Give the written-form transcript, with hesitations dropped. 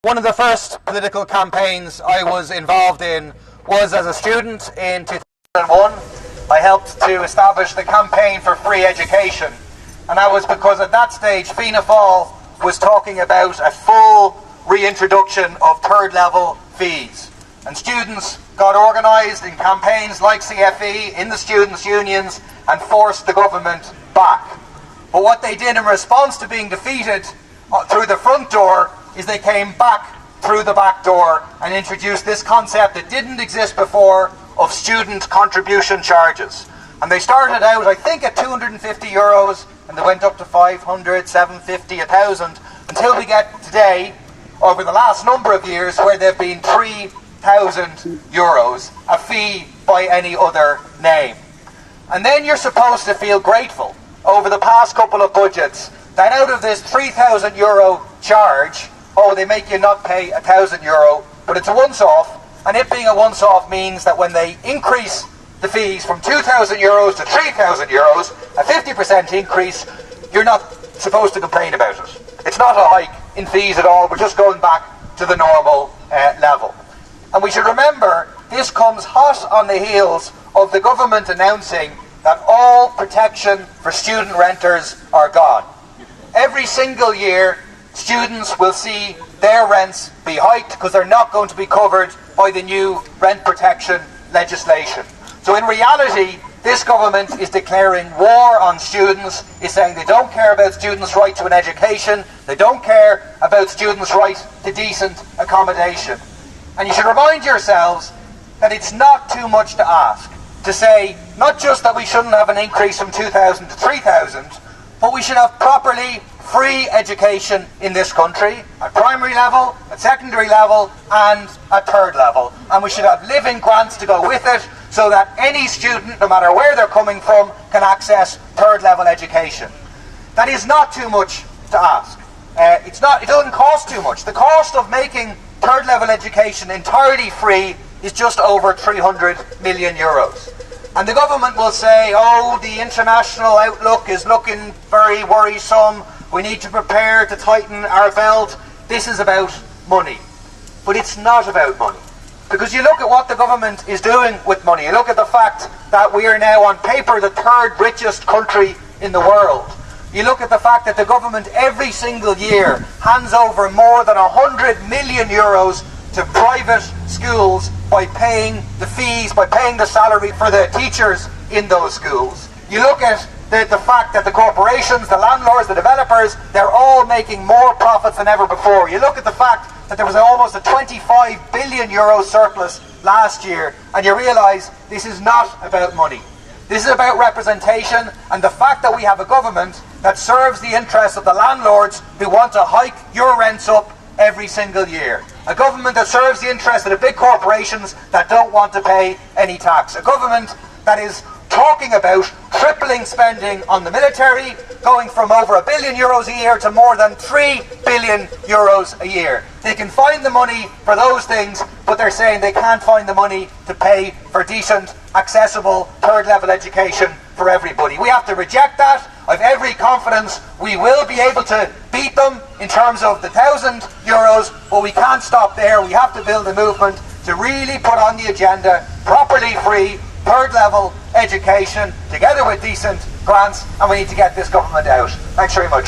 One of the first political campaigns I was involved in was as a student in 2001. I helped to establish the Campaign for Free Education, and that was because at that stage Fianna Fáil was talking about a full reintroduction of third level fees, and students got organised in campaigns like CFE in the students' unions and forced the government back. But what they did in response to being defeated through the front door is they came back through the back door and introduced this concept that didn't exist before of student contribution charges. And they started out, I think, at €250, and they went up to 500, 750, 1,000, until we get today, over the last number of years, where they've been €3,000, a fee by any other name. And then you're supposed to feel grateful over the past couple of budgets that out of this €3,000 charge, they make you not pay €1,000, but it's a once-off, and it being a once-off means that when they increase the fees from €2,000 to €3,000, a 50% increase, you're not supposed to complain about it. It's not a hike in fees at all, we're just going back to the normal level. And we should remember, this comes hot on the heels of the government announcing that all protection for student renters are gone. Every single year, students will see their rents be hiked because they're not going to be covered by the new rent protection legislation. So in reality, this government is declaring war on students, is saying they don't care about students' right to an education, they don't care about students' right to decent accommodation. And you should remind yourselves that it's not too much to ask to say not just that we shouldn't have an increase from 2,000 to 3,000, but we should have properly free education in this country, at primary level, at secondary level, and at third level. And we should have living grants to go with it, so that any student, no matter where they're coming from, can access third level education. That is not too much to ask. It doesn't cost too much. The cost of making third level education entirely free is just over €300 million. And the government will say, the international outlook is looking very worrisome, we need to prepare to tighten our belt. This is about money. But it's not about money. Because you look at what the government is doing with money. You look at the fact that we are now on paper the third richest country in the world. You look at the fact that the government every single year hands over more than €100 million to private schools by paying the fees, by paying the salary for the teachers in those schools. You look at the fact that the corporations, the landlords, the developers, they're all making more profits than ever before. You look at the fact that there was almost a €25 billion surplus last year, and you realise this is not about money. This is about representation, and the fact that we have a government that serves the interests of the landlords who want to hike your rents up every single year. A government that serves the interests of the big corporations that don't want to pay any tax. A government that is talking about tripling spending on the military, going from over €1 billion a year to more than €3 billion a year. They can find the money for those things, but they're saying they can't find the money to pay for decent, accessible, third level education for everybody. We have to reject that. I've every confidence we will be able to beat them in terms of the €1,000, but we can't stop there. We have to build a movement to really put on the agenda properly free, third level education, together with decent grants, and we need to get this government out. Thanks very much.